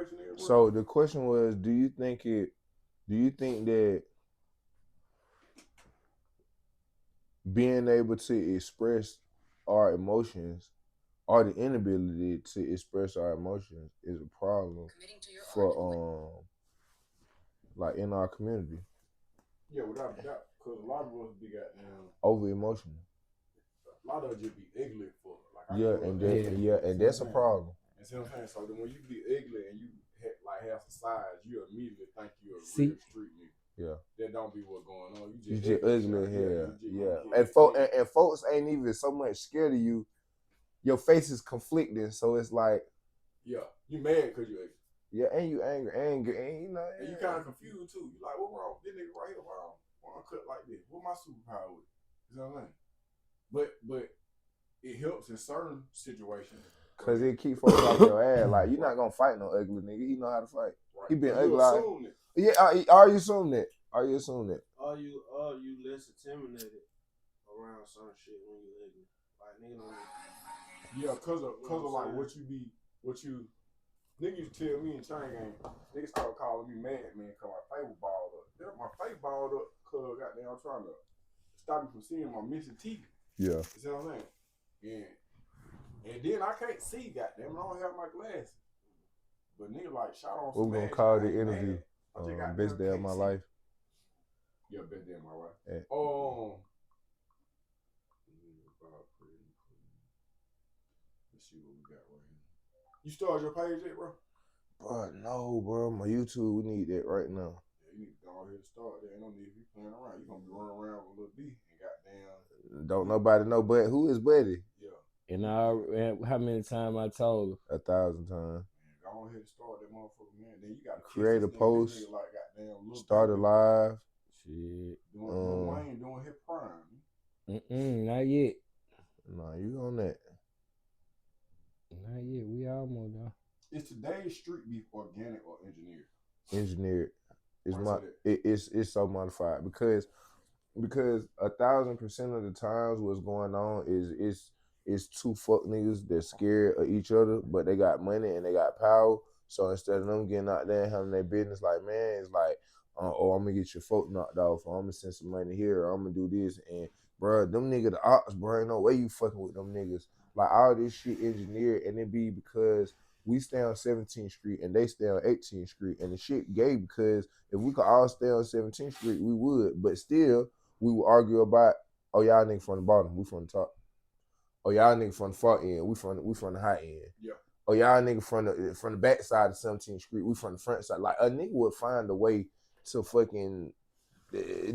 question is? So the question was, do you think that being able to express our emotions or the inability to express our emotions is a problem for like in our community? Yeah, without a doubt, because a lot of us be goddamn over emotional. A lot of it just be ugly for like. And that's a problem. You see what I'm saying? So then when you be ugly and you have some size, you immediately think you're a real street nigga. Yeah. That don't be what's going on. You just ugly here. Yeah. And folks ain't even so much scared of you. Your face is conflicting, so it's like, yeah, you mad because you ugly. Yeah, and you angry, and you know, and you kind of confused too. You like, what wrong? This nigga right here, why I cut like this? What my superpower with? You know what I mean? But it helps in certain situations. Cause it keep folks off your ass. Like, you're not gonna fight no ugly nigga. He know how to fight. Right. He been ugly. Assume it. Yeah, are you assuming that? Are you assuming that? Are you less intimidated around certain shit when you ugly? Like, nigga don't. Yeah, cause of like what you niggas tell me in chain game. Niggas start calling me mad man cause my face was balled up. My face balled up cause goddamn I'm trying to stop me from seeing my missing teeth. Yeah. You see what I'm saying? And then I can't see, goddamn, I don't have my glasses. But nigga like shot on some. We're gonna call the interview best day of my life. Yeah, best day of my life. Yeah. Let's see what we got right here. You started your page yet, bro? Bro, no, bro. My YouTube, we need that right now. Yeah, you need to go ahead and start that. Ain't no need to be playing around. You gonna be running around with Lil B and goddamn. Don't nobody know, but who is Buddy? Yeah. And how many times I told her? 1,000 times. Man, go ahead and start that motherfucker, man. Then you gotta create a post. Like, goddamn, start a live. Shit. Doing Wayne doing his prime. Not yet. Nah, you on that? Not yet. We almost done. Is today's street beef organic or engineered? Engineered. It's so modified because 1,000% of the times what's going on is two fuck niggas that scared of each other, but they got money and they got power. So instead of them getting out there and having their business, like, man, it's like, oh, I'm gonna get your folk knocked off, or I'm gonna send some money here, or I'm gonna do this, and bro, them niggas, the ops, bro, ain't no way you fucking with them niggas. Like, all this shit engineered, and it be because we stay on 17th Street and they stay on 18th Street, and the shit gay because if we could all stay on 17th Street, we would, but still, we would argue about, oh, y'all niggas from the bottom, we from the top. Oh, y'all niggas from the far end, we from the high end. Yeah. Oh, y'all niggas from the back side of 17th Street, we from the front side. Like, a nigga would find a way to fucking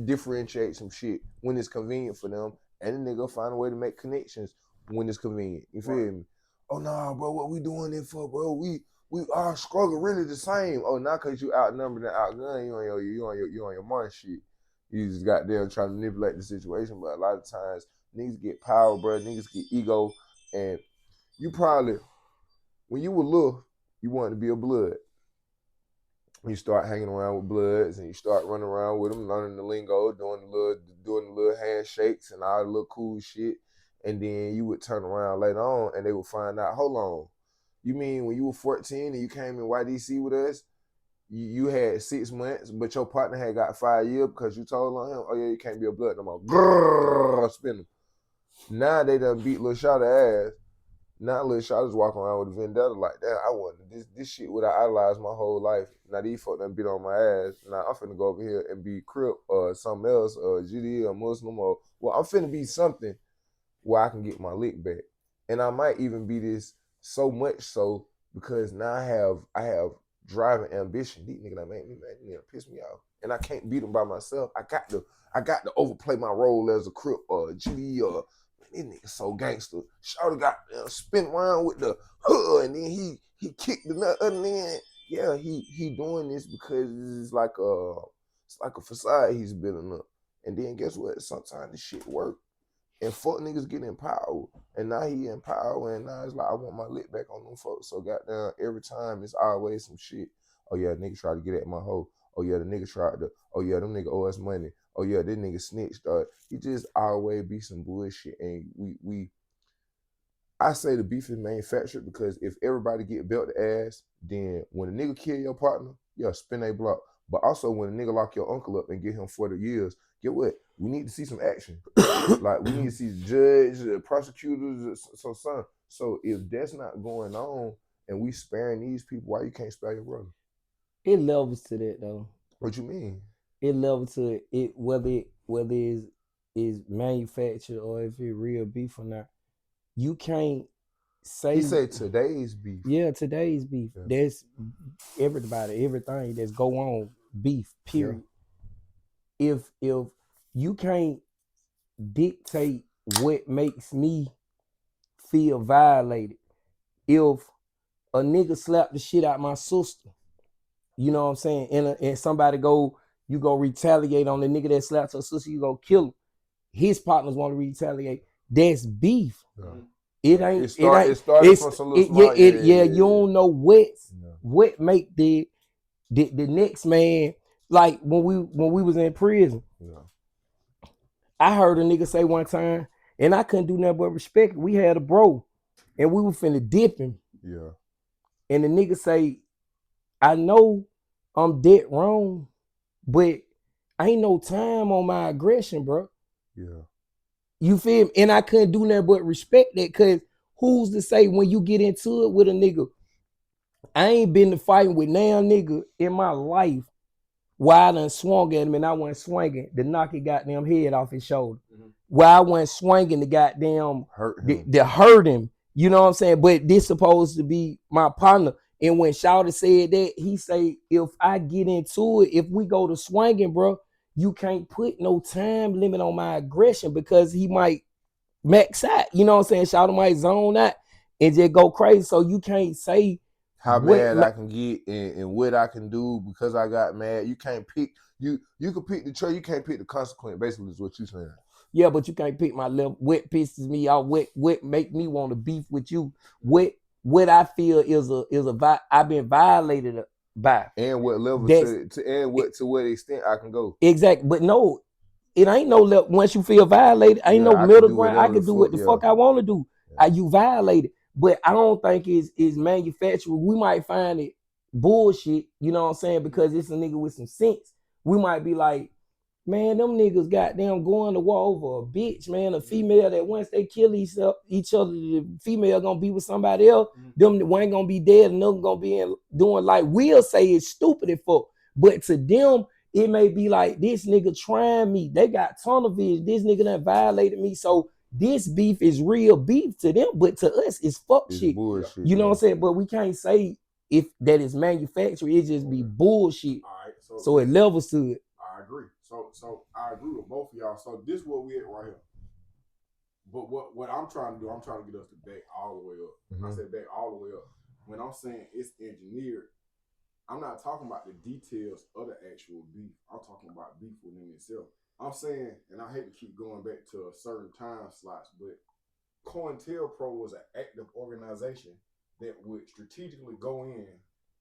differentiate some shit when it's convenient for them, and a nigga find a way to make connections when it's convenient. You feel me? Oh, nah, bro, what we doing it for, bro? We our struggle really the same. Oh, not because you outnumbered and outgunned, you on your Martin shit. You just got there trying to manipulate the situation, but a lot of times niggas get power, bro. Niggas get ego, and you probably, when you were little, you wanted to be a blood. You start hanging around with bloods, and you start running around with them, learning the lingo, doing the little handshakes and all the little cool shit. And then you would turn around later on, and they would find out, hold on, you mean when you were 14 and you came in YDC with us, you had 6 months, but your partner had got 5 years because you told on him, oh yeah, you can't be a blood no more. Grrr, spin them. Now they done beat Lil Shawty ass. Now Lil Shawty's walking around with a vendetta like that. I wanted this shit would I idolized my whole life. Now these folk done beat on my ass. Now I'm finna go over here and be Crip or something else or GD or Muslim or, well, I'm finna be something where I can get my lick back. And I might even be this so much so because now I have driving ambition. These niggas that make me mad, they piss me off. And I can't beat them by myself. I got to overplay my role as a Crip or a GD or, this nigga so gangster. Shawty got spin around with the hood, and then he kicked the other end. Yeah, he doing this because it's like a facade he's building up. And then guess what? Sometimes this shit work. And fuck niggas get in power. And now he in power, and now it's like I want my lick back on them folks. So goddamn, every time it's always some shit. Oh yeah, nigga tried to get at my hoe. Oh yeah, the nigga tried to, oh yeah, them nigga owe us money. Oh yeah, this nigga snitched. He just always be some bullshit, and we I say the beef is manufactured because if everybody get belt the ass, then when a nigga kill your partner, yeah, spin a block. But also when a nigga lock your uncle up and get him 40 years, get what? We need to see some action. Like we need to see the judge, the prosecutors, son. So if that's not going on and we sparing these people, why you can't spare your brother? It levels to that though. What you mean? It levels to it whether it is manufactured or if it real beef or not. You can't say He said today's beef. Yeah, today's beef. Yeah. That's everything that's go on beef. Period. Yeah. If you can't dictate what makes me feel violated, if a nigga slap the shit out my sister, you know what I'm saying, and somebody you go retaliate on the nigga that slapped her sister, you go kill him. His partners want to retaliate. That's beef. Yeah. It started from some little small. You don't know what make the next man, like when we was in prison. Yeah. I heard a nigga say one time, and I couldn't do nothing but respect it. We had a bro, and we were finna dip him. Yeah. And the nigga say, I know I'm dead wrong, but ain't no time on my aggression, bro. Yeah. You feel me? And I couldn't do nothing but respect that, because who's to say when you get into it with a nigga? I ain't been to fighting with now nigga in my life where I done swung at him and I wasn't swinging to knock his goddamn head off his shoulder. Mm-hmm. Where I wasn't swinging to goddamn hurt him. You know what I'm saying? But this supposed to be my partner. And when Shawty said that, he say, if I get into it, if we go to swinging, bro, you can't put no time limit on my aggression, because he might max out. You know what I'm saying? Shawty might zone out and just go crazy. So you can't say how mad I can get and what I can do because I got mad. You can't pick. You can pick the trade. You can't pick the consequence. Basically, is what you saying. Yeah, but you can't pick my level. What pisses me off? What make me want to beef with you? What I feel is a I've been violated by. And what level to what extent I can go. Exactly, but no, it ain't no level. Once you feel violated, ain't no middle ground. I can do what the fuck I want to do. Yeah. You violated. But I don't think it's manufactured. We might find it bullshit, you know what I'm saying? Because it's a nigga with some sense. We might be like, man, them niggas goddamn going to war over a bitch, man. A female that once they kill each other, the female gonna be with somebody else. Them one gonna be dead, another gonna be doing like we'll say it's stupid as fuck. But to them, it may be like, this nigga trying me. They got tunnel vision. This nigga done violated me. So this beef is real beef to them, but to us, it's fuck shit. Bullshit, you know what I'm saying? But we can't say if that is manufactured. It just be bullshit. All right, so it levels to it. I agree. So I agree with both of y'all. So this is what we at right here. But what I'm trying to do, I'm trying to get us to back all the way up. Mm-hmm. I said back all the way up. When I'm saying it's engineered, I'm not talking about the details of the actual beef. I'm talking about beef within itself. I'm saying, and I hate to keep going back to a certain time slots, but COINTELPRO was an active organization that would strategically go in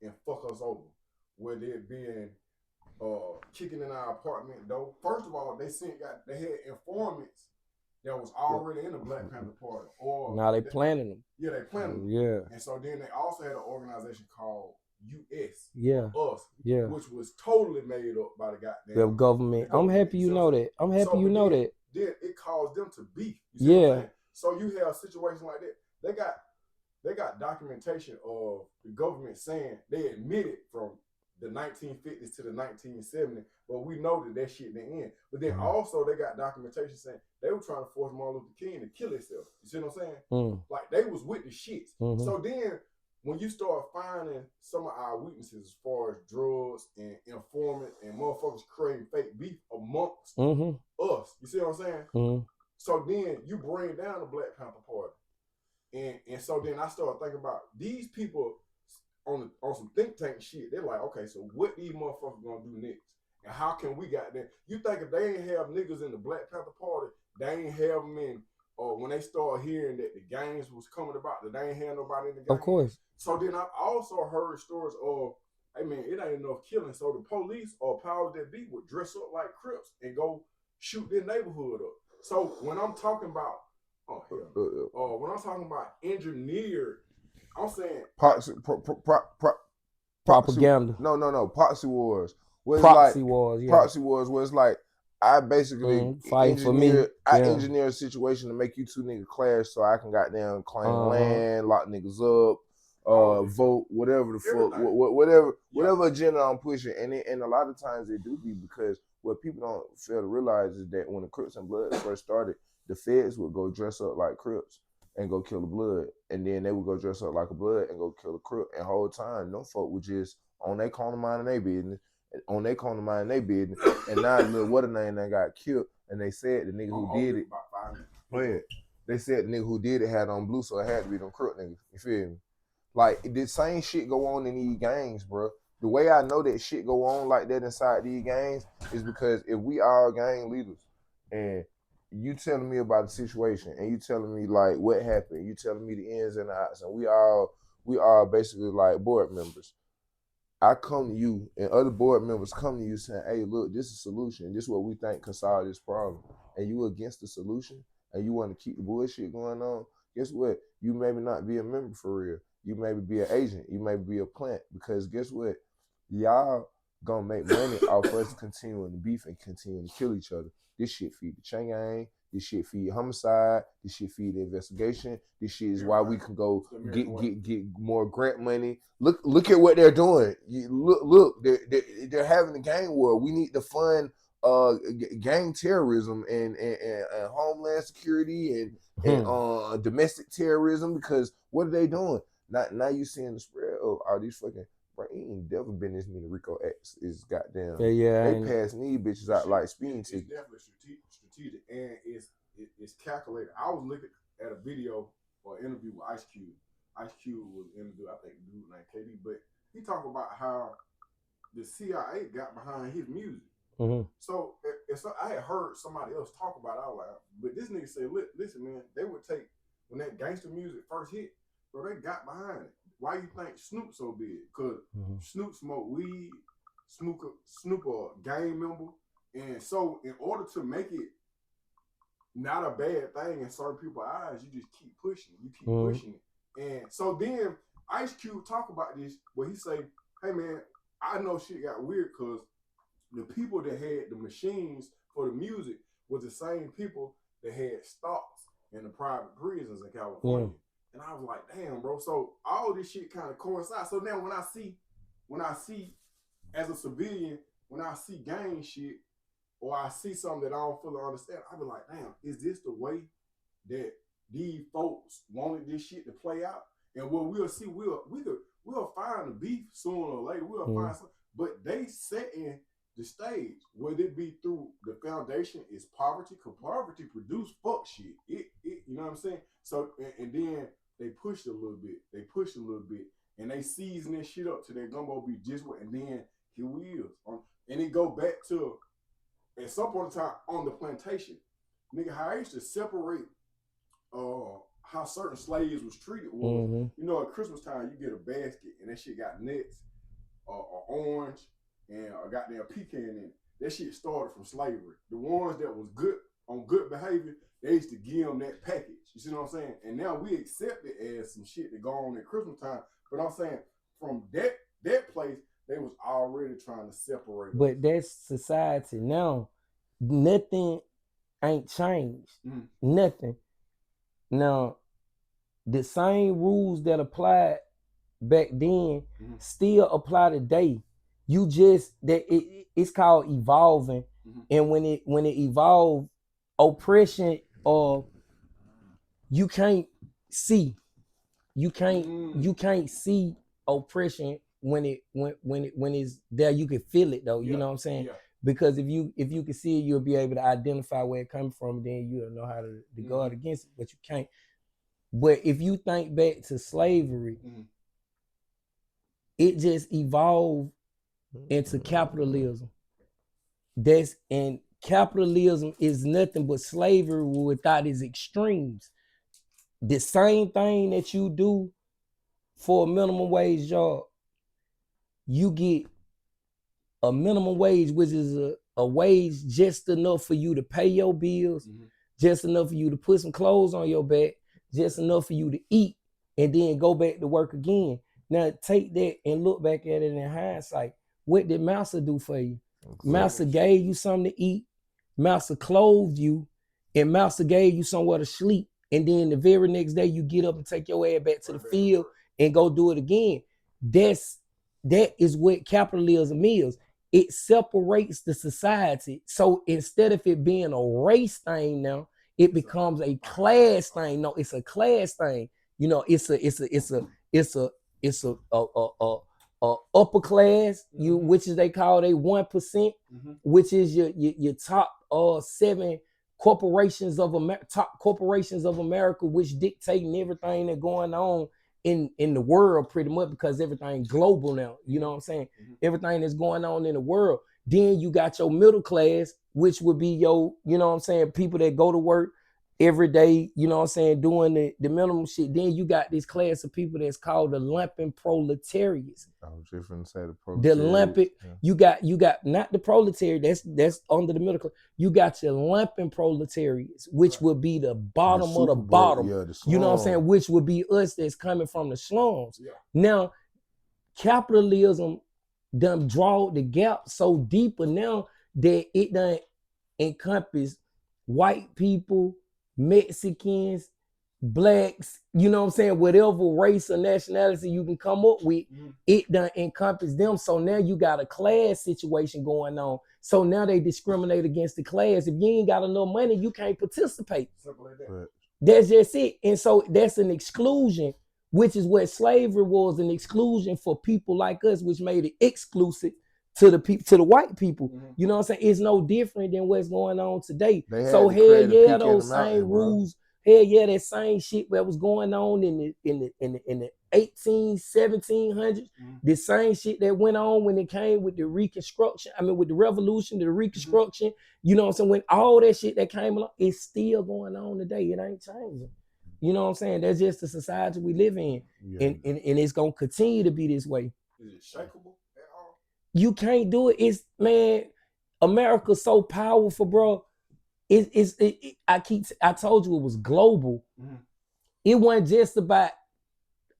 and fuck us over. Whether it being kicking in our apartment door. First of all, they had informants that was already in the Black Panther Party. Or now they planning them. Yeah, they planning them. Yeah. And so then they also had an organization called US. Yeah. Us. Yeah. Which was totally made up by the goddamn government. I'm happy you know that. I'm happy you know that. Then it caused them to beef. Yeah. So you have a situation like that. They got documentation of the government saying they admitted from the 1950s to the 1970s, but we know that shit didn't end. But then also they got documentation saying they were trying to force Martin Luther King to kill himself. You see what I'm saying? Like they was with the shits. So then when you start finding some of our weaknesses as far as drugs and informant and motherfuckers creating fake beef amongst us, you see what I'm saying? So then you bring down the Black Panther Party. And so then I started thinking about these people on some think tank shit. They're like, okay, so what these motherfuckers gonna do next? And how can we got there? You think if they ain't have niggas in the Black Panther Party, they ain't have them in, or when they start hearing that the gangs was coming about, that they ain't have nobody in the gangs. Of course. So then I also heard stories of, I mean, it ain't enough killing. So the police or powers that be would dress up like Crips and go shoot their neighborhood up. So when I'm talking about Oh hell. When I'm talking about engineered, I'm saying Propaganda. No. Proxy wars. Proxy wars, yeah. Proxy wars where it's like I basically fight for me. engineer a situation to make you two niggas clash so I can goddamn claim land, lock niggas up, vote, whatever the fuck, whatever agenda I'm pushing. And a lot of times they do be because what people don't fail to realize is that when the Crips and Bloods first started, the feds would go dress up like Crips and go kill the Blood, and then they would go dress up like a Blood and go kill the Crip. And the whole time, them folk would just on their corner minding their business, and now little what a name that got killed, and they said the nigga who did it. They said the nigga who did it had on blue, so it had to be them Crip niggas. You feel me? Like the same shit go on in these gangs, bro. The way I know that shit go on like that inside these gangs is because if we are gang leaders and you telling me about the situation and you telling me like what happened, you telling me the ins and the outs, and we are basically like board members. I come to you and other board members come to you saying, hey, look, this is a solution. This is what we think can solve this problem. And you against the solution and you want to keep the bullshit going on, guess what? You maybe not be a member for real. You maybe be an agent. You maybe be a plant. Because guess what? Y'all gonna make money off us continuing to beef and continuing to kill each other. This shit feed the chain gang. This shit feed homicide. This shit feed the investigation. This shit is why we can go get more grant money. Look at what they're doing. Look, they're having a gang war. We need to fund gang terrorism and homeland security and domestic terrorism because what are they doing? Now you seeing the spread of all these fucking. Bro, ain't never been this many Rico Acts. Is goddamn. They pass these bitches out like speeding tickets. It's definitely strategic and it's calculated. I was looking at a video or an interview with Ice Cube. Ice Cube was interviewed, I think, dude named KD, but he talked about how the CIA got behind his music. So I had heard somebody else talk about it out loud, but this nigga said, listen, man, they would take when that gangster music first hit, bro, they got behind it. Why you think Snoop so big? Cause Snoop smoked weed, Snoop a gang member, and so in order to make it not a bad thing in certain people's eyes, you just keep pushing, pushing it. And so then Ice Cube talk about this, where he say, "Hey man, I know shit got weird cause the people that had the machines for the music was the same people that had stocks in the private prisons in California." And I was like, damn, bro. So all this shit kind of coincides. So now when I see as a civilian, when I see gang shit or I see something that I don't fully understand, I be like, damn, is this the way that these folks wanted this shit to play out? And what we'll see, we'll find the beef sooner or later. We'll find something. But they setting the stage, whether it be through the foundation is poverty, because poverty produce fuck shit. It you know what I'm saying? So and then they pushed a little bit, and they season this shit up to their gumbo be just what, and then here we is. And it go back to at some point in time on the plantation, nigga, how I used to separate how certain slaves was treated was, you know, at Christmas time you get a basket and that shit got nuts, or orange, and a goddamn pecan in it. That shit started from slavery. The ones that was good on good behavior, they used to give them that package. You see what I'm saying? And now we accept it as some shit that go on at Christmas time. But I'm saying from that place, they was already trying to separate. But that's society now. Nothing ain't changed. Nothing. Now, the same rules that applied back then still apply today. You just it's called evolving, and when it evolved, oppression you can't see oppression when it's there. You can feel it though. You know what I'm saying? Because if you can see it, you'll be able to identify where it comes from. Then you'll know how to guard against it. But you can't. But if you think back to slavery, it just evolved into capitalism. And capitalism is nothing but slavery without its extremes. The same thing that you do for a minimum wage job, you get a minimum wage, which is a wage just enough for you to pay your bills, just enough for you to put some clothes on your back, just enough for you to eat, and then go back to work again. Now take that and look back at it in hindsight. What did Master do for you? Master gave you something to eat, Master clothed you, and Master gave you somewhere to sleep. And then the very next day you get up and take your ass back to the field and go do it again. That is what capitalism is. It separates the society. So instead of it being a race thing now, it becomes a class thing. No, it's a class thing. You know, it's a upper class, which is they call they 1%, which is your top 7 corporations of America, top corporations of America, which dictating everything that's going on in the world pretty much, because everything global now. You know what I'm saying? Everything that's going on in the world. Then you got your middle class, which would be your, you know what I'm saying, people that go to work every day, you know what I'm saying, doing the minimum shit. Then you got this class of people that's called the lumping proletariats. I was just gonna say the proletariat. The lumping, you got not the proletariat, that's under the middle class. You got your lumping proletariats, which would be the bottom of the bottom. You know what I'm saying? Which would be us that's coming from the slums. Yeah. Now, capitalism done draw the gap so deeper now that it done encompass white people, Mexicans, blacks, you know what I'm saying, whatever race or nationality you can come up with, it done encompass them. So now you got a class situation going on. So now they discriminate against the class. If you ain't got enough money, you can't participate. Simple like that. Right. That's just it. And so that's an exclusion, which is what slavery was, an exclusion for people like us, which made it exclusive to the people, to the white people. You know what I'm saying? It's no different than what's going on today. So hell yeah, those same rules, hell yeah, that same shit that was going on in the 1700s, the same shit that went on when it came with the Reconstruction, with the Revolution, the Reconstruction, you know what I'm saying? When all that shit that came along, it's still going on today. It ain't changing. You know what I'm saying? That's just the society we live in. Yeah. And it's gonna continue to be this way. Is it shakeable? You can't do it. It's, man, America's so powerful, bro. I told you it was global. It wasn't just about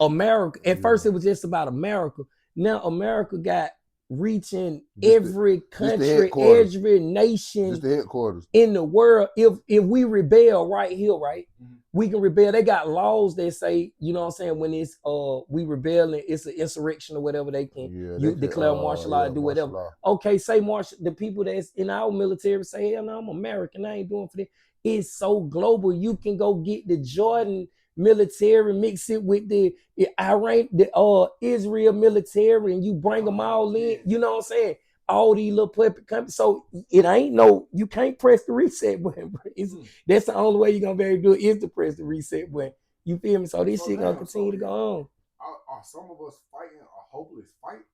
America. At first, it was just about America. Now America got reaching every country, every nation in the world. If we rebel right here, right, we can rebel. They got laws that say, you know what I'm saying, when it's we rebel and it's an insurrection or whatever, they can declare martial law, do whatever. Law. Okay, say the people that's in our military say, hell no, I'm American, I ain't doing for that. It's so global. You can go get the Jordan military, mix it with the Iran, the Israel military, and you bring them all in. You know what I'm saying? All these little puppet companies. So it ain't you can't press the reset button. That's the only way you're gonna be able to do it, is to press the reset button. You feel me? So this shit gonna continue to go on. Are some of us fighting a hopeless fight?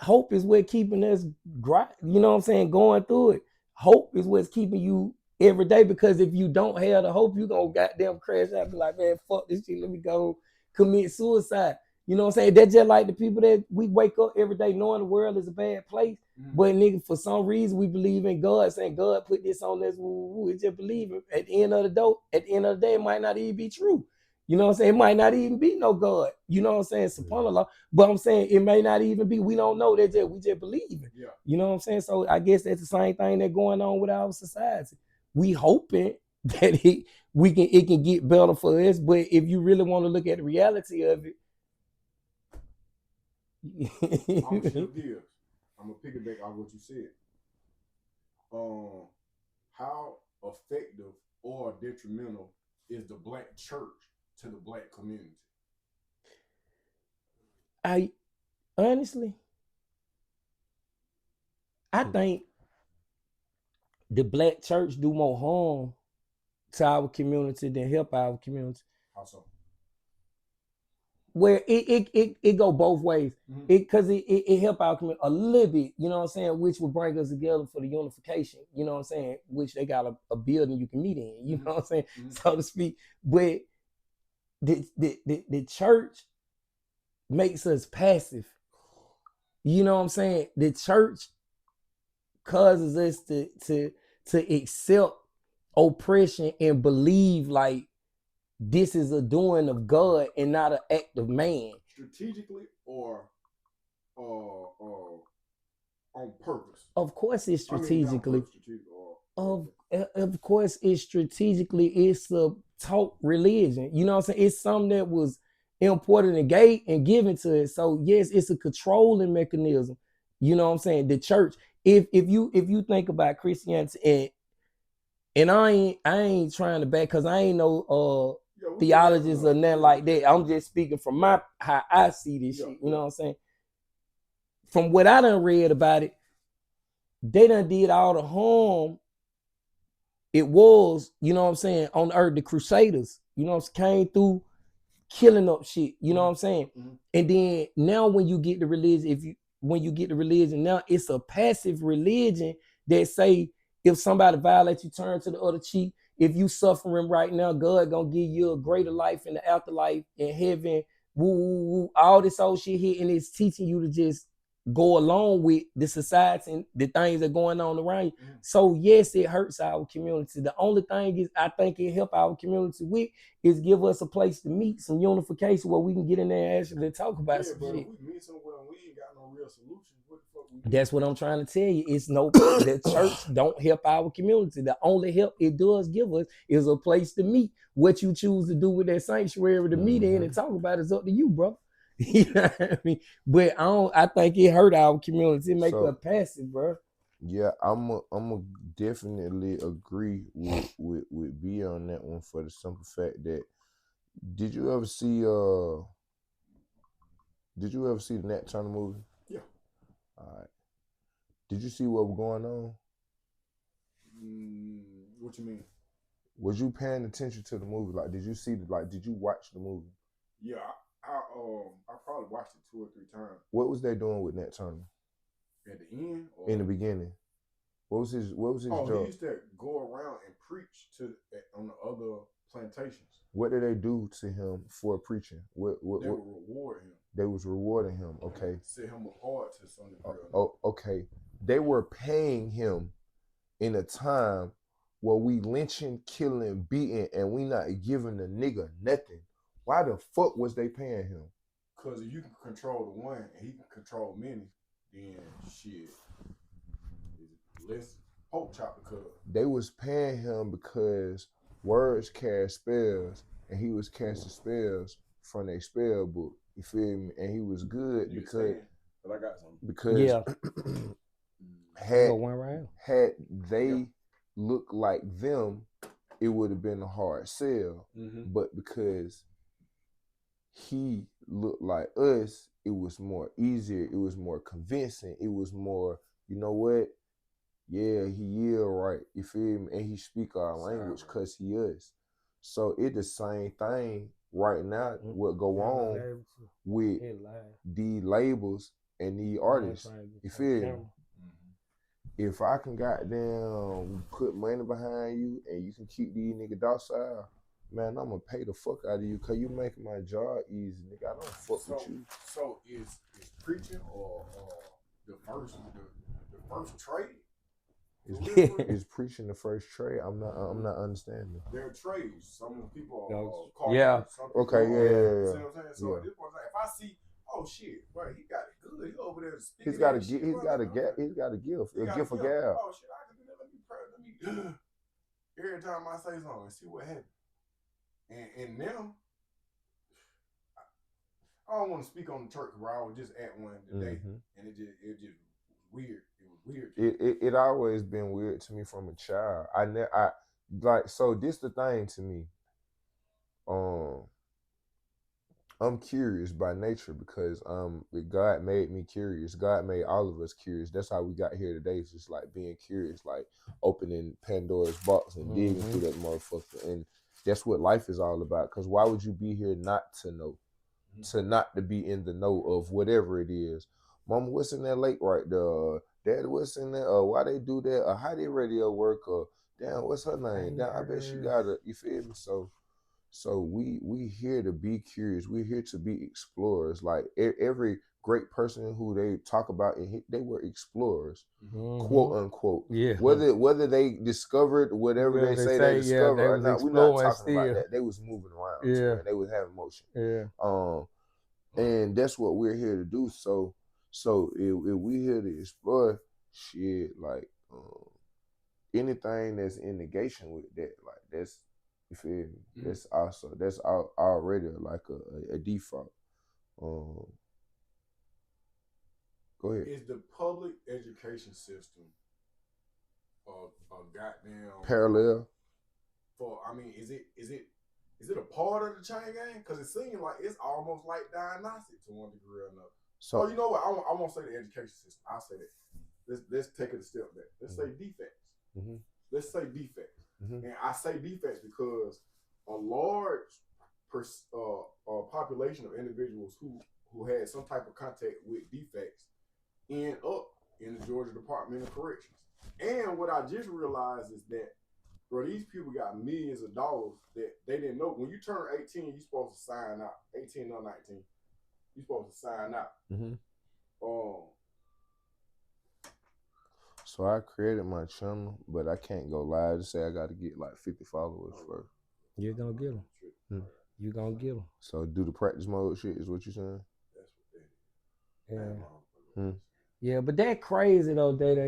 Hope is what keeping us, you know what I'm saying, going through it. Hope is what's keeping you every day, because if you don't have the hope, you gonna goddamn crash out and be like, man, fuck this shit, let me go commit suicide. You know what I'm saying? That's just like the people that we wake up every day knowing the world is a bad place, but nigga, for some reason we believe in God, saying God put this on us. We just believe it. At the end of the day, it might not even be true. You know what I'm saying? It might not even be no God. You know what I'm saying? SubhanAllah. But I'm saying it may not even be. We don't know. We just believe it. Yeah. You know what I'm saying? So I guess that's the same thing that's going on with our society. We hoping that it can get better for us, but if you really want to look at the reality of it, I'm gonna piggyback off what you said. How effective or detrimental is the black church to the black community? I honestly, I think the black church do more harm to our community than help our community. How so? Where it go both ways. Because it help our community a little bit, you know what I'm saying, which will bring us together for the unification, you know what I'm saying, which they got a building you can meet in, you know what I'm saying, so to speak. But the church makes us passive. You know what I'm saying? The church causes us to accept oppression and believe like this is a doing of God and not an act of man. Strategically or on purpose? Of course it's strategically. Or Of course it's strategically. It's a taught religion. You know what I'm saying? It's something that was imported and gave and given to it. So yes, it's a controlling mechanism. You know what I'm saying? The church. If you think about Christianity and I ain't trying to back because I ain't no theologists or nothing like that. I'm just speaking from how I see this shit. You know what I'm saying? From what I done read about it, they done did all the harm. It was, you know what I'm saying, on the earth, the Crusaders, you know what I'm saying, came through killing up shit, you know what I'm saying? And then now when you get the religion, when you get the religion, now it's a passive religion that say if somebody violates you, turn to the other cheek. If you suffering right now, God gonna give you a greater life in the afterlife, in heaven, woo, woo, woo, all this old shit here, and it's teaching you to just go along with the society and the things that are going on around you. So yes, it hurts our community. The only thing is I think it help our community with is give us a place to meet, some unification where we can get in there and actually talk about some shit. If we meet somewhere and we ain't got no real solution, what the fuck we do? That's what I'm trying to tell you. It's no the church don't help our community. The only help it does give us is a place to meet. What you choose to do with that sanctuary to meet in and talk about is up to you, bro. You know what I mean? But I think it hurt our community, make us passive, bro. Yeah, I'm definitely agree with B on that one for the simple fact that did you ever see the Nat Turner movie? Yeah. All right. Did you see what was going on? What you mean? Was you paying attention to the movie? Like, did you watch the movie? Yeah, I probably watched it 2 or 3 times. What was they doing with Nat Turner? At the end? Or? In the beginning. What was his job? He used to go around and preach on the other plantations. What did they do to him for preaching? They would reward him. They was rewarding him, okay. Set him apart to something. Okay. They were paying him in a time where we lynching, killing, beating, and we not giving the nigga nothing. Why the fuck was they paying him? Because if you can control the one and he can control many, then shit, let's hope chop the cub. They was paying him because words cast spells, and he was casting spells from a spell book. You feel me? And he was good because but I got something. Because had they looked like them, it would have been a hard sell. But because he looked like us, it was more easier, it was more convincing, it was more, you know what? Yeah, he right. You feel me? And he speak our language because he is. So it the same thing right now. What go on with the labels and the artists? You feel me? If I can goddamn put money behind you and you can keep these niggas docile, man, I'm gonna pay the fuck out of you because you making my job easy, nigga. I don't fuck with you. So is preaching or the first trade? Is preaching the first trade? I'm not understanding. There are trades. Some people are Okay, yeah. See what I'm saying? So at this point, if I see, oh shit, right, he got it good. He over there speaking. He's got a gift of gab. Oh shit, I can do that. Let me pray. Every time I say something, see what happens. And now, I don't want to speak on the church where I was just at one today, and it just weird. It was weird. It always been weird to me from a child. So this the thing to me. I'm curious by nature because God made me curious. God made all of us curious. That's how we got here today. It's just like being curious, like opening Pandora's box and digging through that motherfucker. And that's what life is all about. Because why would you be here not to know? To not to be in the know of whatever it is. Mama, what's in that lake right there? Dad, what's in there? Why they do that? How did radio work? Damn, what's her name? Damn, I bet she got a, you feel me? So we here to be curious. We're here to be explorers. Like every great person who they talk about, and they were explorers, Mhm. quote unquote. Yeah. Whether they discovered whatever they say they discovered they or was not, we're not exploring talking about still. that. They was moving around. Yeah. Man. They was having motion. Yeah. And that's what we're here to do. So if we here to explore shit, like anything that's in negation with that, like that's, you feel me? That's also already like a default. Go ahead. Is the public education system a goddamn Parallel? Is it a part of the chain gang? Because it seems like it's almost like diagnostic to one degree or another. So you know what? I won't say the education system. I'll say that. Let's take it a step back. Let's say defects. Mm-hmm. Let's say defects. Mm-hmm. And I say defects because a large population of individuals who had some type of contact with defects end up in the Georgia Department of Corrections. And what I just realized is that, bro, these people got millions of dollars that they didn't know. When you turn 18, you're supposed to sign out. 18 or 19, you're supposed to sign out. Mm-hmm. So I created my channel, but I can't go live to say I got to get like 50 followers first. You're gonna get them. You're gonna get them. So do the practice mode shit is what you're saying? That's what that is. Yeah. Yeah, but that crazy though, Day.